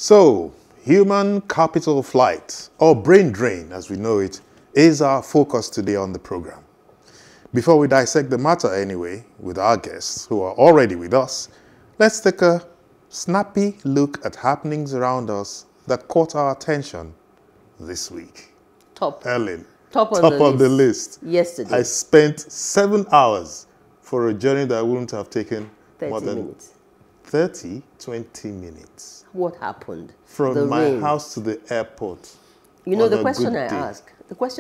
So, human capital flight, or brain drain as we know it, is our focus today on the program. Before we dissect the matter anyway, with our guests who are already with us, let's take a snappy look at happenings around us that caught our attention this week. Helen, Top on the list. Yesterday. I spent 7 hours for a journey that wouldn't have taken 30 more than minutes. 20 minutes. What happened? From my house to the airport. You know, the question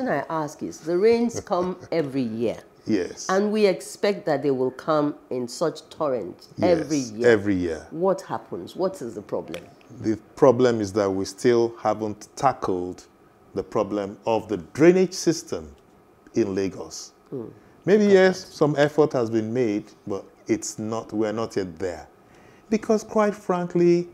I ask is, the rains come every year. Yes. And we expect that they will come in such torrent every year. Every year. What happens? What is the problem? The problem is that we still haven't tackled the problem of the drainage system in Lagos. Maybe yes, some effort has been made, but we're not yet there. Because quite frankly,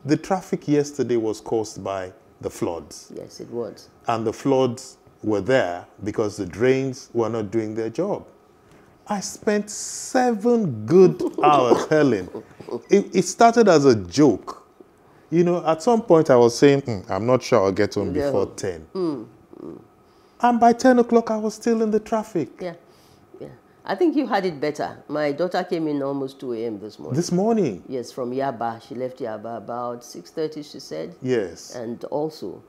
the traffic yesterday was caused by the floods. Yes, it was. And the floods were there because the drains were not doing their job. I spent 7 good hours, Helen. It started as a joke. You know, at some point I was saying, I'm not sure I'll get home before 10. And by 10 o'clock I was still in the traffic. Yeah. I think you had it better. My daughter came in almost 2 a.m. this morning. This morning? Yes, from Yaba. She left Yaba about 6:30, she said. Yes. And also,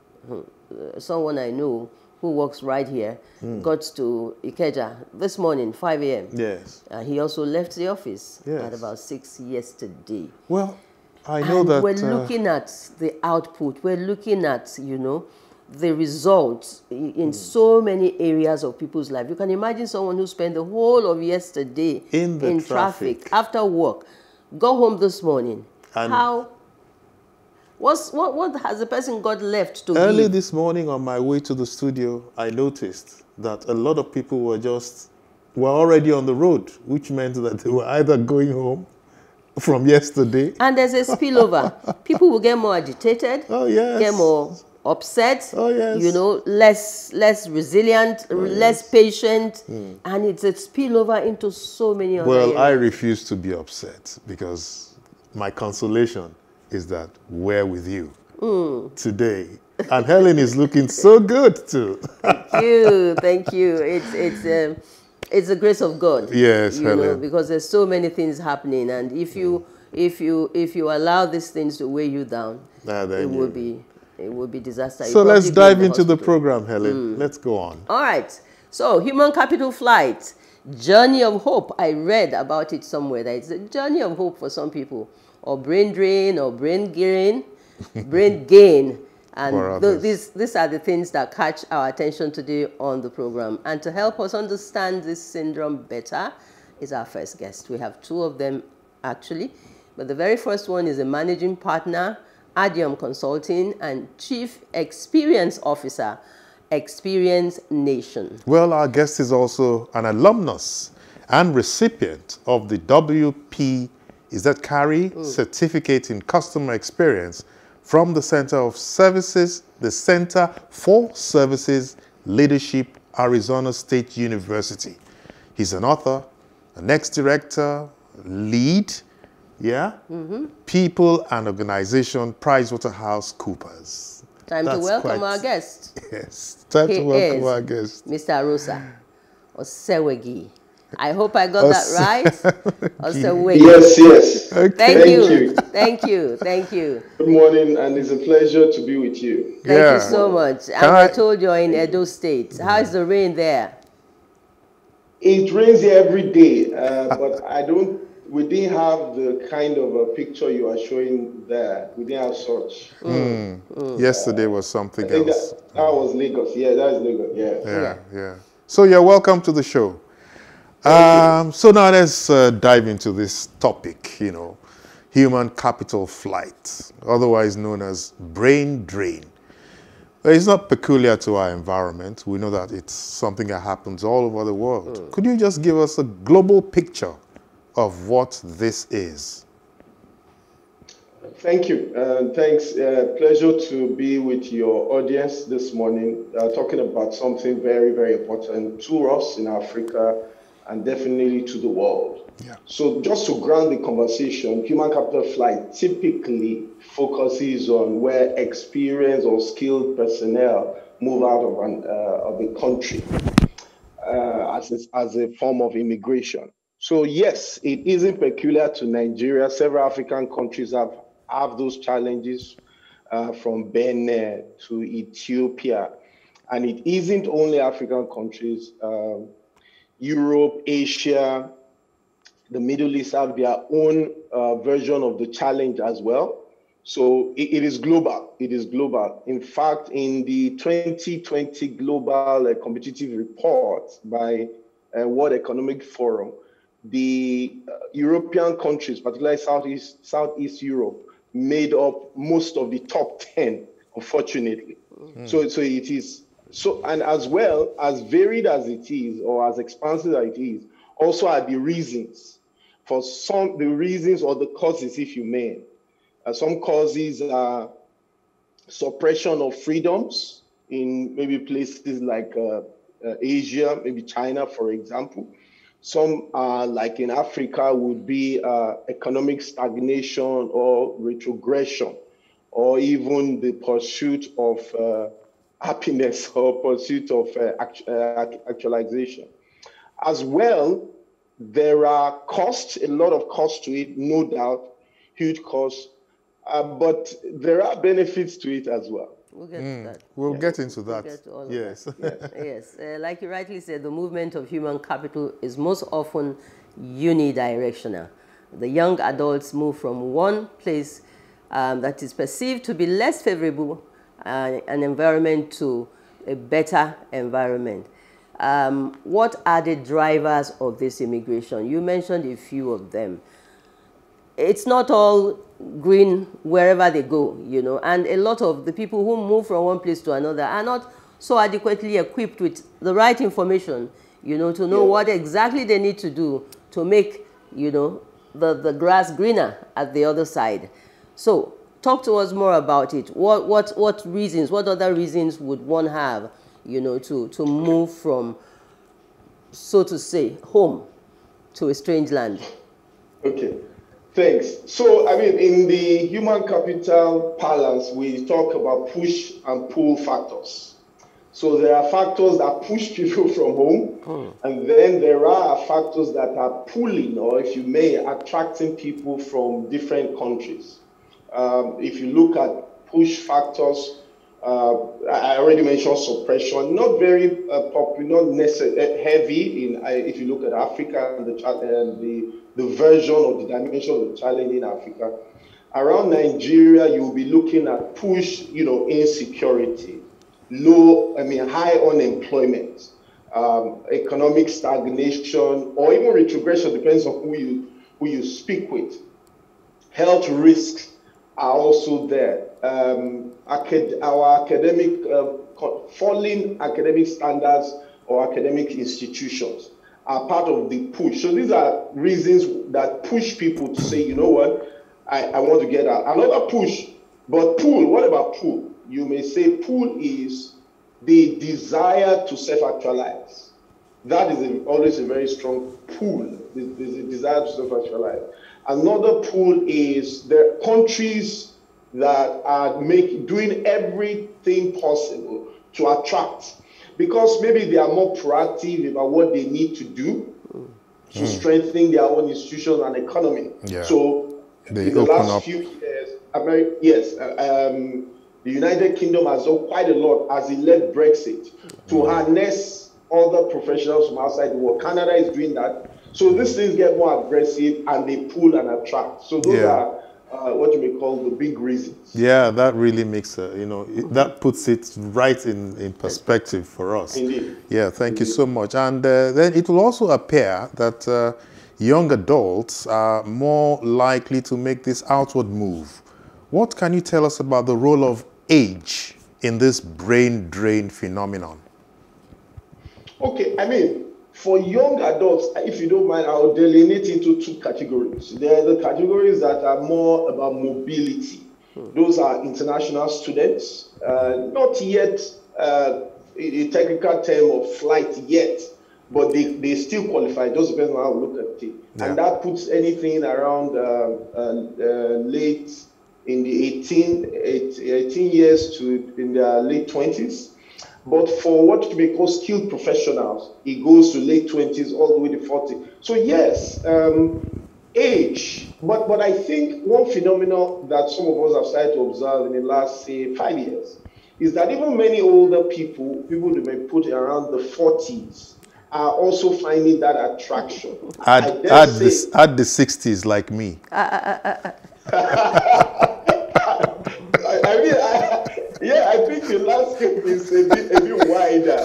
someone I know who works right here got to Ikeja this morning, 5 a.m. Yes. He also left the office at about 6 yesterday. Well, I know that... we're looking at the output. We're looking at, you know, the results in so many areas of people's life. You can imagine someone who spent the whole of yesterday in traffic after work, go home this morning. And what has the person got left to Early give? this morning on my way to the studio, I noticed that a lot of people were already on the road, which meant that they were either going home from yesterday. And there's a spillover. People will get more agitated, get more upset, you know, less resilient, less patient, and it's a spillover into so many other areas. I refuse to be upset because my consolation is that we're with you today. And Helen is looking so good too. Thank you. It's the grace of God. Yes, you Helen. know, because there's so many things happening, and if you allow these things to weigh you down, it will be disaster. So let's dive into the program, Helen. Let's go on. All right. So human capital flight, journey of hope. I read about it somewhere that it's a journey of hope for some people, or brain drain, or brain gain, And these are the things that catch our attention today on the program. And to help us understand this syndrome better is our first guest. We have 2 of them, actually. But the very first one is a managing partner, Addium Consulting, and Chief Experience Officer, Experience Nation. Well, our guest is also an alumnus and recipient of the WP, Certificate in Customer Experience from the Center for Services Leadership, Arizona State University. He's an author, an ex-director, lead, People and Organization, PricewaterhouseCoopers. Time to welcome our guest. Yes, time to welcome our guest. Mr. Aruosa, Osemwegie. I hope I got that right. Osemwegie. Yes. Okay. Thank you. Good morning, and it's a pleasure to be with you. Thank you so much. And I told you in Edo State. How is the rain there? It rains here every day, but we didn't have the kind of a picture you are showing there. We didn't have such. Yesterday was something else. That was Lagos. Yeah, that is Lagos. Yeah. So you're welcome to the show. So now let's dive into this topic, you know, human capital flight, otherwise known as brain drain. It's not peculiar to our environment. We know that it's something that happens all over the world. Could you just give us a global picture of what this is? Thank you. Thanks. Pleasure to be with your audience this morning, talking about something very, very important to us in Africa and definitely to the world. Yeah. So just to ground the conversation, human capital flight typically focuses on where experienced or skilled personnel move out of a country as a form of immigration. So yes, it isn't peculiar to Nigeria. Several African countries have those challenges, from Benin to Ethiopia. And it isn't only African countries. Europe, Asia, the Middle East have their own version of the challenge as well. So it is global. It is global. In fact, in the 2020 Global Competitive Report by World Economic Forum, the European countries, particularly Southeast Europe, made up most of the top 10, unfortunately. So it is. So, and as well, as varied as it is, or as expansive as it is, also are the reasons. For some, the reasons or the causes, if you may. Some causes are suppression of freedoms in maybe places like Asia, maybe China, for example. Some, like in Africa, would be economic stagnation or retrogression, or even the pursuit of happiness or pursuit of actualization. As well, there are costs, a lot of costs to it, no doubt, huge costs, but there are benefits to it as well. We'll get to that. We'll get into that. We'll get to all of Yes. that. Yes. Like you rightly said, the movement of human capital is most often unidirectional. The young adults move from one place that is perceived to be less favorable, an environment, to a better environment. What are the drivers of this immigration? You mentioned a few of them. It's not all green wherever they go, you know, and a lot of the people who move from one place to another are not so adequately equipped with the right information, you know, to know what exactly they need to do to make, you know, the grass greener at the other side. So talk to us more about it. What reasons, what other reasons would one have, you know, to move from, so to say, home to a strange land? Okay, thanks. So, I mean, in the human capital balance, we talk about push and pull factors. So there are factors that push people from home, and then there are factors that are pulling, or if you may, attracting people from different countries. If you look at push factors, I already mentioned suppression, not very popular, not necessarily heavy. If you look at Africa and the version or the dimension of the challenge in Africa, around Nigeria, you'll be looking at push, you know, insecurity, high unemployment, economic stagnation, or even retrogression, depends on who you speak with. Health risks are also there. Our academic, falling academic standards or academic institutions are part of the push. So these are reasons that push people to say, you know what, I want to get out. Another push, but pull, what about pull? You may say pull is the desire to self-actualize. That is always a very strong pull. There's a desire to self-actualize. Another pull is the countries that are doing everything possible to attract, because maybe they are more proactive about what they need to do to strengthen their own institutions and economy. Yeah. So in the last few years, the United Kingdom has done quite a lot as it led Brexit to harness other professionals from outside the world. Canada is doing that. So these things get more aggressive and they pull and attract. So those are what you may call the big reasons. Yeah, that really makes that puts it right in perspective for us. Indeed. Yeah, thank you so much. And then it will also appear that young adults are more likely to make this outward move. What can you tell us about the role of age in this brain drain phenomenon? Okay, I mean, for young adults, if you don't mind, I'll delineate into two categories. There are the categories that are more about mobility. Those are international students, not yet a technical term of flight yet, but they still qualify. It just depends on how we look at it. Yeah. And that puts anything around late in the 18 years to in the late 20s. But for what we call skilled professionals, it goes to late 20s all the way to 40. So yes, age. But I think one phenomenon that some of us have started to observe in the last, say, 5 years, is that even many older people who may put around the 40s, are also finding that attraction. At the 60s, like me. I think the landscape is a bit wider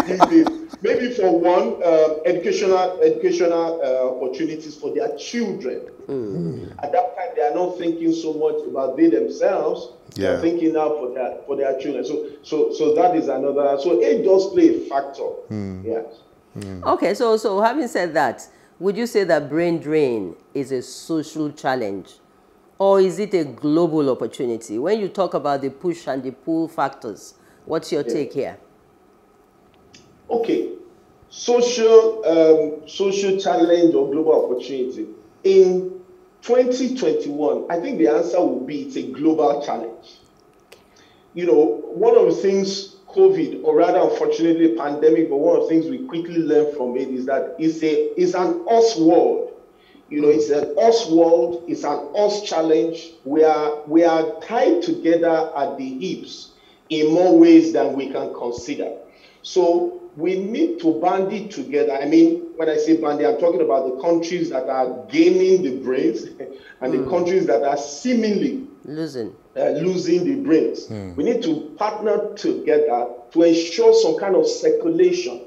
these days. Maybe for one, educational opportunities for their children. At that time, they are not thinking so much about they themselves. They are thinking now for their children. So that is another. So age does play a factor. Yes. Okay, so having said that, would you say that brain drain is a social challenge, or is it a global opportunity? When you talk about the push and the pull factors, what's your take here? Okay, social challenge or global opportunity. In 2021, I think the answer would be it's a global challenge. You know, one of the things COVID, or rather, unfortunately, pandemic, but one of the things we quickly learned from it is that it's an us world. You know, it's an us world, it's an us challenge. We are tied together at the hips in more ways than we can consider. So we need to band it together. I mean, when I say band it, I'm talking about the countries that are gaining the brains and the countries that are seemingly losing the brains. We need to partner together to ensure some kind of circulation,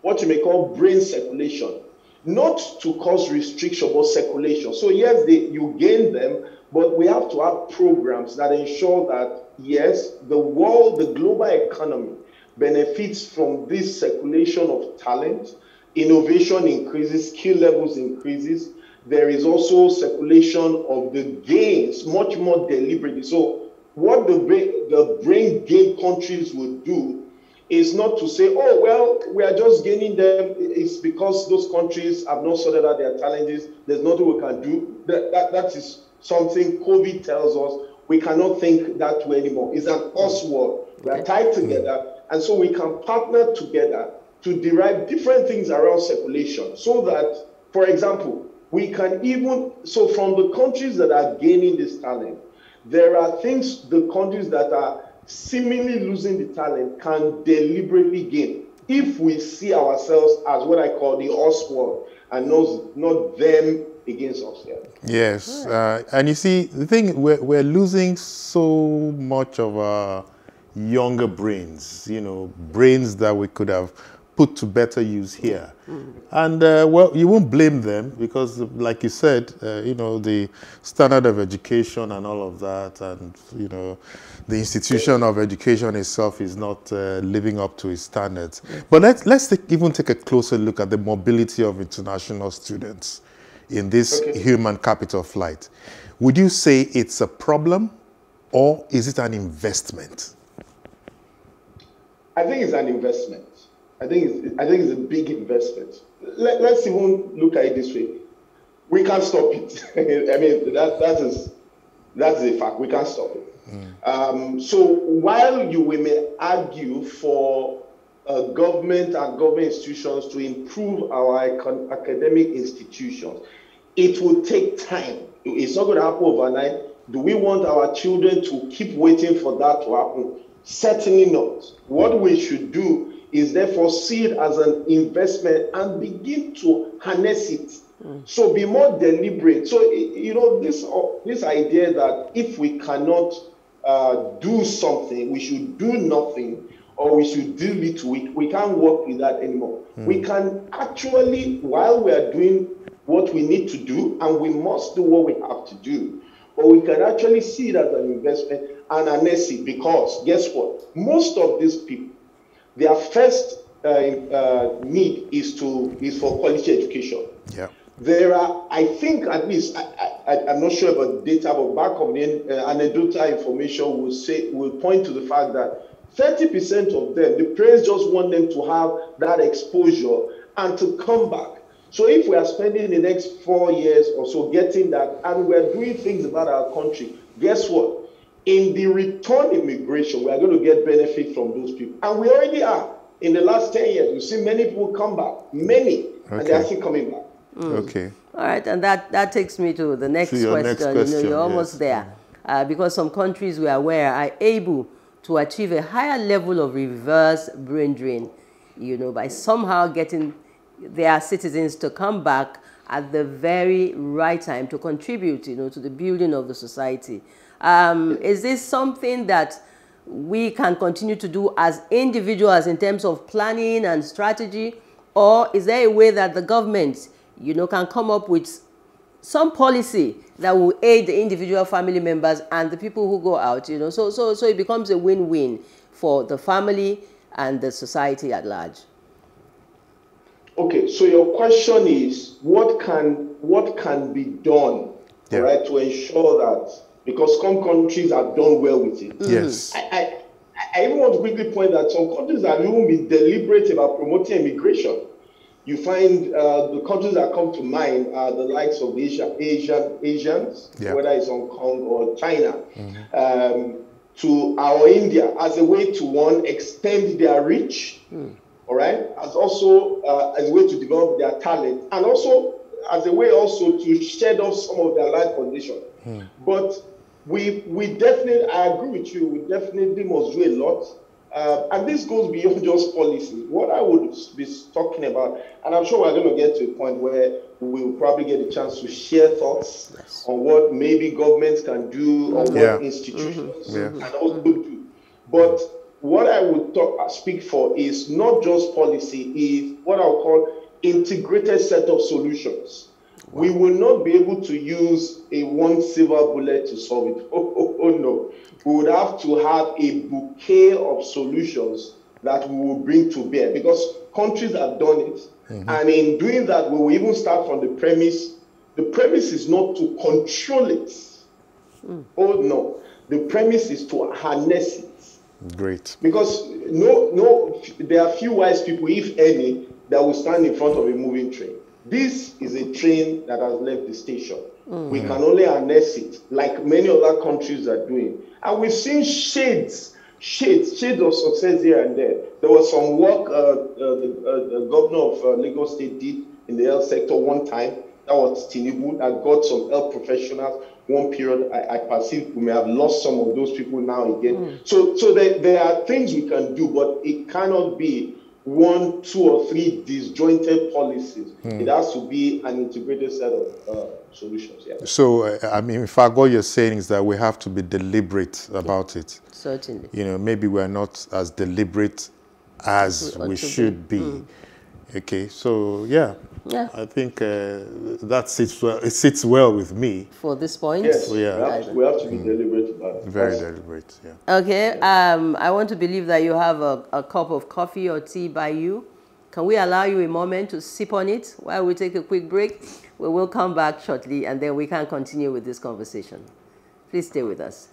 what you may call brain circulation, not to cause restriction, but circulation. So yes, you gain them, but we have to have programs that ensure that, yes, the world, the global economy benefits from this circulation of talent, innovation increases, skill levels increases. There is also circulation of the gains, much more deliberately. So what the brain gain countries would do is not to say, oh, well, we are just gaining them. It's because those countries have not sorted out their challenges. There's nothing we can do. That is something COVID tells us. We cannot think that way anymore. It's an us world. We are tied together. And so we can partner together to derive different things around circulation so that, for example, we can even, so from the countries that are gaining this talent, there are things the countries that are seemingly losing the talent can deliberately gain if we see ourselves as what I call the us world and not them against us. Yes, and you see, the thing, we're losing so much of our younger brains, you know, brains that we could have put to better use here. And, well, you won't blame them because, like you said, you know, the standard of education and all of that, and, you know, the institution of education itself is not living up to its standards. But let's even take a closer look at the mobility of international students in this human capital flight. Would you say it's a problem, or is it an investment? I think it's an investment. I think it's a big investment. Let's even look at it this way. We can't stop it. I mean, that's a fact. We can't stop it. So while you may argue for government and government institutions to improve our academic institutions, it will take time. It's not going to happen overnight. Do we want our children to keep waiting for that to happen? Certainly not. What we should do is therefore see it as an investment and begin to harness it. So be more deliberate. So, you know, this idea that if we cannot do something, we should do nothing, or we should do little, we can't work with that anymore. We can actually, while we are doing what we need to do, and we must do what we have to do, but we can actually see it as an investment and harness it, because guess what? Most of these people, their first need is for quality education. Yeah. There are, I think, at least, I'm not sure about data, but back of the anecdotal information will point to the fact that 30% of them, the parents just want them to have that exposure and to come back. So if we are spending the next 4 years or so getting that, and we're doing things about our country, guess what? In the return immigration, we are going to get benefit from those people. And we already are. In the last 10 years, we've seen many people come back, many, and they are still coming back. Okay. All right, and that takes me to the next question. You're almost there. Because some countries we are aware are able to achieve a higher level of reverse brain drain, by somehow getting their citizens to come back at the very right time to contribute, to the building of the society. Is this something that we can continue to do as individuals in terms of planning and strategy, or is there a way that the government, can come up with some policy that will aid the individual family members and the people who go out, so it becomes a win-win for the family and the society at large? Okay, so your question is what can be done, right, to ensure that, because some countries have done well with it. Yes. I even want to quickly point that some countries have even been deliberate about promoting immigration. You find the countries that come to mind are the likes of Asians, whether it's Hong Kong or China, to our India as a way to, one, extend their reach, all right, as also as a way to develop their talent, and also as a way also to shed off some of their life condition. But we definitely, I agree with you, we definitely must do a lot. And this goes beyond just policy. What I would be talking about, and I'm sure we're going to get to a point where we'll probably get a chance to share thoughts on what maybe governments can do or what institutions can also do. But what I would speak for is not just policy, is what I'll call integrated set of solutions. We will not be able to use a one silver bullet to solve it. Oh no. We would have to have a bouquet of solutions that we will bring to bear, because countries have done it. And in doing that, we will even start from the premise. The premise is not to control it. Oh no. The premise is to harness it. Great. Because there are few wise people, if any, that will stand in front of a moving train. This is a train that has left the station. We can only harness it, like many other countries are doing. And we've seen shades of success here and there. There was some work the governor of Lagos State did in the health sector one time. That was Tinubu, that got some health professionals. One period, I perceive we may have lost some of those people now again. So there are things we can do, but it cannot be 1, 2, or 3 disjointed policies. It has to be an integrated set of solutions. Yeah. So, I mean, in fact, what you're saying is that we have to be deliberate about it. Certainly. Maybe we're not as deliberate as we should be. Okay, so yeah, I think that sits well. It sits well with me for this point. Yes, we have to be deliberate about it. Very deliberate. Yeah. Okay. I want to believe that you have a cup of coffee or tea by you. Can we allow you a moment to sip on it while we take a quick break? We will come back shortly, and then we can continue with this conversation. Please stay with us.